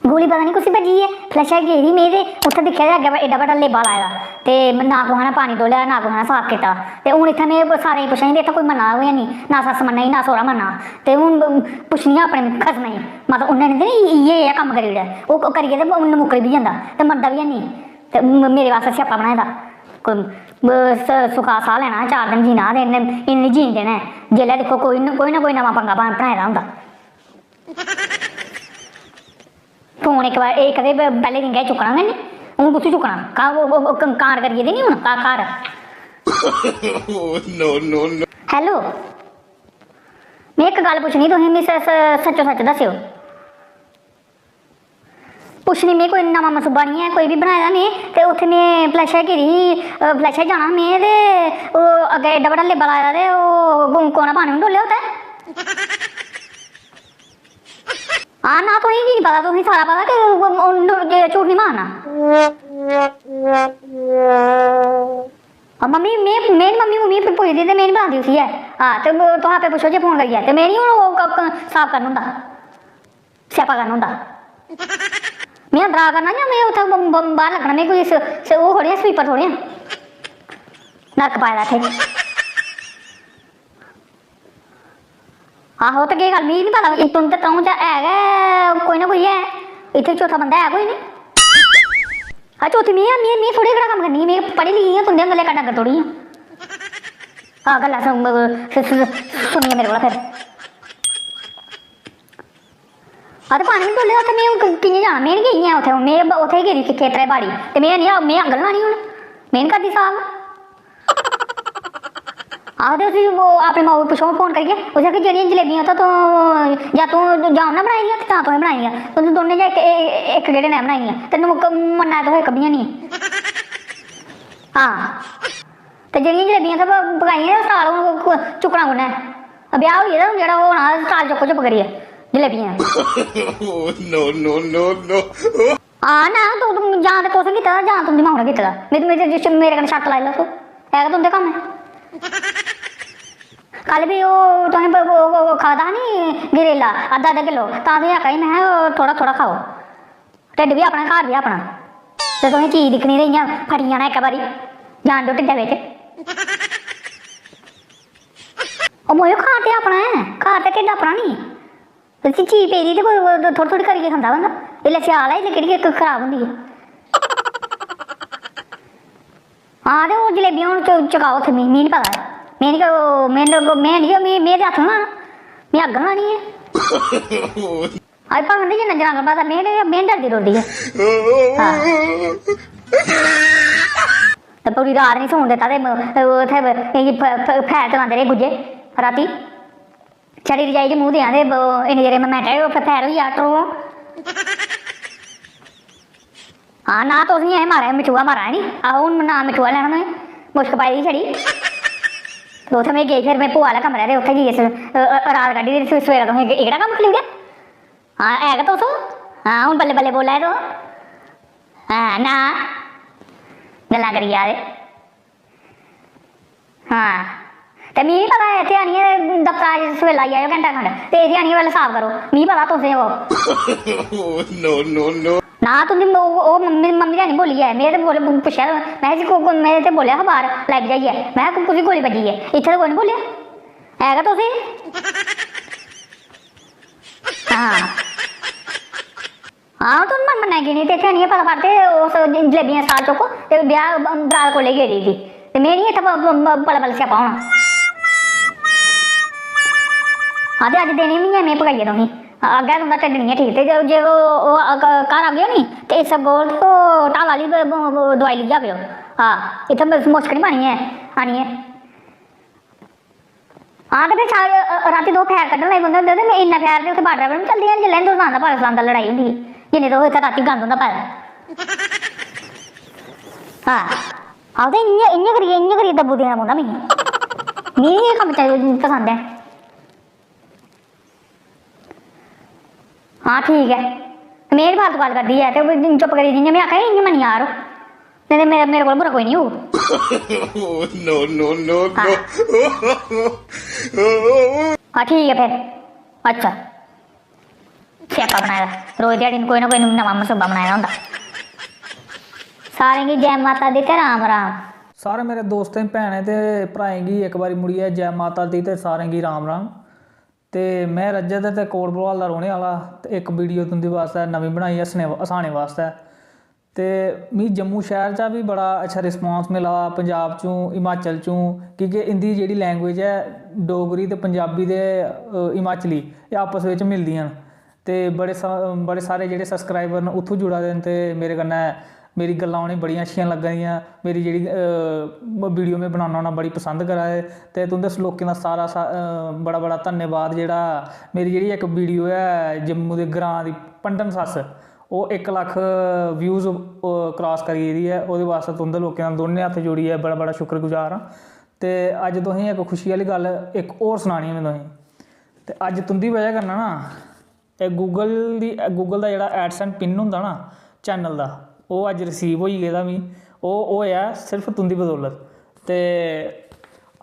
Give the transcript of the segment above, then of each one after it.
गोली पता नहीं कुछ भजी है, फ्लैश घेरी मेरे उत्थे दिखा अगे एडा बड़ा लेबा लाया ते ना कुछ ने पानी डोलिया ना कुछ ने साफ किया। तो हूँ इतने मैं सारे पुछा इतना कोई मना हो नहीं, ना सस मना ना सोहरा मना। तो हूँ पुछनी अपने खसम ही मतलब उन्हें नहीं ये कम करी ओड़े वो करिए तो मुकरी भी जाता तो मरदा भी नहीं। तो मेरे वास्ते स्यापा बनाए दा कोई सुखा साह लेना 4 दिन जीना तो इन्हें जीन देना है। जिसलै देखो कोई ना कोई नवा पंगा बनाए दा होंदा। फोन एक बार एक पहले दिन गए चुकना मैंने हूँ कुछ चुकना कार करिए नहीं हूँ कार। हैलो मैं एक गल पुछनी तुम सच्चो सच दस्यो। पुछनी मैं कोई नवा मसूबा नहीं है कोई भी बनाया नहीं तो उत्थे मैं फ्लैशा घिरी फ्लैशा जाना मैं तो अगे एडा बड़ा लेबा लाया तो कोना पानी में डोलिया होता है। हाँ ना तुम नहीं पता तुम्हें सारा पता कि झूठ नहीं मारना। मम्मी मेरी मम्मी पूछती थी मेरी बनाती उसी है। हाँ तो तुम आपे पूछो जो फोन करिए तो मेरी हूँ साफ करना होंदा स्यापा करना होंदा। मैं अंदर करना या मैं उत्थे बाहर लगना मैं कोई वो थोड़ी स्वीपर थोड़ी नरक पाए दा इत्थे। आहो तो गल मिगी नहीं पता तुम तो त्रऊं है कोई ना कोई है इतने चौथा बंदा है कोई नहीं। हाँ चौथी मैं थोड़ी कड़ा कम करनी मैं पढ़ी लिखी है तुंदे गले कटा कर थोड़ी हाँ गल्लां सुनिए मेरे को फिर। हाँ तो पानी में डोले उत्थे मैं कि'यां जाना मैं नहीं गई है उत्थे मैं उत्थे गेदी खेतरे बाड़ी तो मैं अग्ग लानी हूँ मैं नहीं करती साफ। आखते उसी वो अपने माऊ पुछो फोन करिए उसे आखिर जड़ियाँ जलेबियां तो या तू जाम ना बनाई तो तुसें बनाई तुम दोनों जा एक गेड़े ने बनाई तेन मन्ना तो कब्बियां नहीं। हाँ तो जड़ियाँ जलेबियां तो पकाइया साल चुकना कुन्नै ब्याह होई गेदा जेह्ड़ा होना साल चुप करिए जलेबियां। हाँ ना तू जां ते तुसें कीता जां तुंदी माऊ ने कीते दा मेरे कन्नै शर्त लाई लो तू है तुंदे कम्म है। कल भी वो तुसें खादा नहीं गरेला आधा किलो तां तुसें आखा मैं थोड़ा थोड़ा खाओ ढिड भी अपना घर भी अपना तो तुसें चीज दिक्खनी ते इ'यां फटी जाना एक बारी जान दो ढिड्डा बिच। ओह् मोयो घर ते अपना है घर ते ढिड्ड अपना नहीं चीज पेदी ते कोई थोड़ी थोड़ी करियै खंदा बंदा इसलै स्याल है इसलै केह्ड़ी खराब होंदी है। हाँ तो वो जलेबियां हूँ चकाओ उत्थे मी नहीं पता मैं नहीं हत्थ लाना मैं अग्ग लानी है। अज भगन जी नजर आंगन पता मैं डरदी रौंह्दी है। तो पूरी रात नहीं सौन दित्ता ते उत्थे फैर चलांदे रेह् गुज्जे राती छड़ी रजाई च मूंह देआं ते इन्ने चिरे में मैंटे फैर होई जा टरो। हाँ ना तुस नहीं मारा मिठुआ मारा है नी आहो हूँ ना मिठुआ लैना मैं मुश्क पाई दी छड़ी तो उत्थे में गई फिर मैं भूआ आह्ला कमरा ते उत्थे जाइयै रात कड्ढी दी सवेरा तुसें एह्कड़ा कम्म खली ओड़ेआ। हाँ है गै तुस हाँ हूँ बल्ले बल्ले बोला दे हाँ ना गल्लां करी जा दे। हाँ ते मिगी पता है इत्थे आनियै दफ्तरा सवेला आई जाओ घैंटा खंड ते इत्थे आनियै पैह्लें साफ करो मिगी पता तुसें ओह् ना तुंदी मम्मी ने नहीं बोली है मैं तो बोले पुछया मैं तो बोलिया हा बाहर लाइव जाइए मैं कुछ गोली बजी है इत्थे तो कोई नहीं बोलिया है तुसें। हाँ हाँ तुम मन्ना गी नहीं तो इत्थे नहीं पता पड़ते उस जलेबियां साल चुको तो ब्याह बरात को ले गेदी थी तो मैं नहीं इत्थे पल स्यापा होना। हाँ तो अज देनी भी है मैं पकाइए तुसें अग्गै तुंदा ढिड्ड नहीं है ठीक ते जे घर आ गए नी तो इस गोल तो ढाल आह्ली दवाई लेई आवेओ। हाँ इत्थे मुश्क नहीं पानी है आनियै। हाँ तो फिर रातीं दो फैर कड्ढन लगी पौंदे होंदे ते इन्ना फैर ते उत्थे बार्डर पर चलदी है जेल्लै हिंदुस्तान दा पाकिस्तान दा लड़ाई होंदी जिन्ने तो इत्थे रातीं गंद होंदा पाए दा। हाँ हाँ तो इ'यां करियै दब्बू देना पौंदा मिगी एह् कम्म पसंद है। हाँ ठीक है मेरी फालतू गल करदी है तो चुप करी जियां मैं आखा इ'यां मन्नी यार नहीं मेरे को बुरा कोई नहीं हो। हाँ ठीक है फिर अच्छा स्यापा बनाए दा रोज ध्याड़ी कोई ना कोई नवा मसूबा बनाए दा होंदा। सारें गी जय माता दी ते राम राम। सारे मेरे दोस्तें भैनें ते भ्राएं गी इक बारी मुड़ियै जय माता दी ते सारें गी राम राम। ते मैं रजत ते कोट भलवाल दा रौह्ने आह्ला ते इक वीडियो तुं'दे वास्ते नमीं बनाई हसाने वास्ते। ते मिगी जम्मू शैह्र चा बी बड़ा अच्छा रिस्पांस मिला पंजाब चों हिमाचल चों क्योंकि इंदी जेह्ड़ी लैंग्वेज है डोगरी ते पंजाबी ते हिमाचली एह् आपस बिच मिलदियां न। ते बड़े सारे जेह्ड़े सब्सक्राइबर न उत्थूं जुड़ा दे न ते मेरे कन्नै मेरी गल्लां उ'नेंगी बड़ियां अच्छियां लग्गा दियां। मेरी जेह्ड़ी वीडियो में बनाना होन्ना बड़ी पसंद करा दे ते तुं'दे लोकें दा सारा बड़ा बड़ा धन्यवाद। जेह्ड़ा मेरी जेह्ड़ी इक वीडियो है जम्मू दे ग्रांऽ दी पंडन सस्स ओह् 1 लक्ख व्यूज़ क्रॉस करी गेदी है। ओह्दे वास्ते तुं'दे लोकें दा दोनें हत्थ जोड़ियै बड़ा बड़ा शुक्रगुजार आं। ते अज्ज तुसेंगी इक खुशी आह्ली गल्ल इक होर सनानी में तुसेंगी। ते अज्ज तुं'दी बजह कन्नै ना एह् गूगल दा जेह्ड़ा एडसेंस पिन होंदा ना चैनल दा ओह् अज्ज रिसीव होई गेदा मिगी। ओह् होएआ सिर्फ तुं'दी बदौलत। ते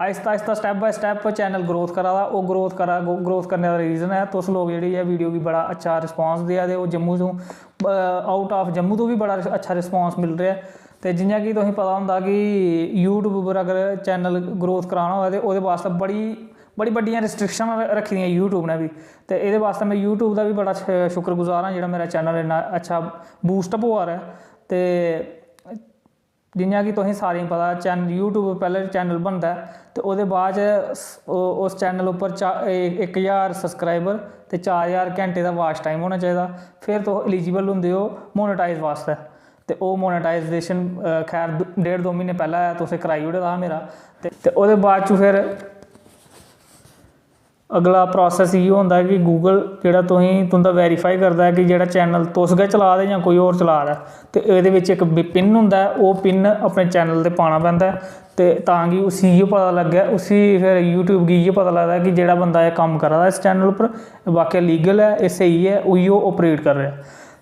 आहिस्ता step bye step channel growth करा दा। ओह् ग्रोथ करने दा रीज़न है तुस लोग जेह्ड़ी ऐ वीडियो गी बड़ा अच्छा रिस्पांस देआ दे। ओह् जम्मू तो आउट ऑफ जम्मू तो भी बड़ा अच्छा रिस्पांस मिल रहा है। ते जियां कि तुसेंगी पता होंदा कि यूट्यूब पर अगर चैनल ग्रोथ कराना होऐ ते ओह्दे वास्ते बड़ी बड्डियां रिस्ट्रिक्शन रक्खी दियां यूट्यूब ने भी। ते एह्दे वास्ते मैं यूट्यूब दा भी बड़ा शुक्रगुजार हाँ जेह्ड़ा मेरा चैनल इन्ना अच्छा बूस्टअप होआ दा है। ते जियां कि तुसें सारें गी पता यूट्यूब पर पैह्ले चैनल बनदा है ते ओह्दे बाद उस चैनल उप्पर 1000 सब्सक्राइबर ते 4000 घैंटे दा वाच टाइम होना चाहिदा। फिर तुस एलिजिबल होंदे हो मोनेटाइज वास्ते। ते ओह् मोनेटाइजेशन खैर 1.5-2 म्हीने पैह्लें तुसें कराई ओड़े दा हा मेरा। ते ओह्दे बाद च फिर अगला प्रोसेस इ'यै होंदा है कि गूगल जेह्ड़ा तुं'दा वेरीफाई करदा है कि जेह्ड़ा चैनल तुस गै चला दे जां कोई होर चला दा है। ते एह्दे बिच इक पिन होंदा है ओह् पिन अपने चैनल ते पाना पैंदा है। ते तां कि उसी इ'यै पता लग्गे उसी फिर यूट्यूब गी इ'यै पता लगदा कि जेह्ड़ा बंदा एह् कम्म करा दा इस चैनल उप्पर वाकई लीगल है एह् स्हेई है उइयो ऑपरेट कर रहा है।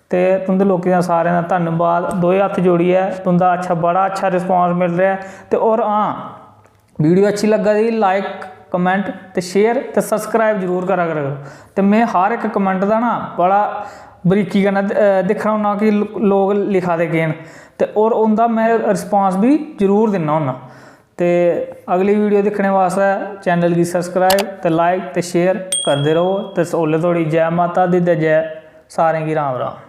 ते तुं'दे लोकें दा सारें दा धन्नवाद। दोए हत्थ जोड़ियै तुं'दा बड़ा अच्छा रिस्पांस मिल रहा है। ते होर हाँ वीडियो अच्छी लग्गा दी लाइक कमेंट ते शेयर ते सब्सक्राइब जरूर करा करो। ते मैं हर एक कमेंट दा ना बड़ा बरीकी कन्नै दिक्खना होन्ना कि लोग लिखा दे केह् न ते होर उं'दा मैं रिस्पांस भी जरूर दिन्ना होन्ना। ते अगली वीडियो दिक्खने वास्ते चैनल गी सब्सक्राइब ते लाइक ते शेयर करदे रहो। ते ओल्ले धोड़ी जय माता दी ते जय सारें गी राम राम।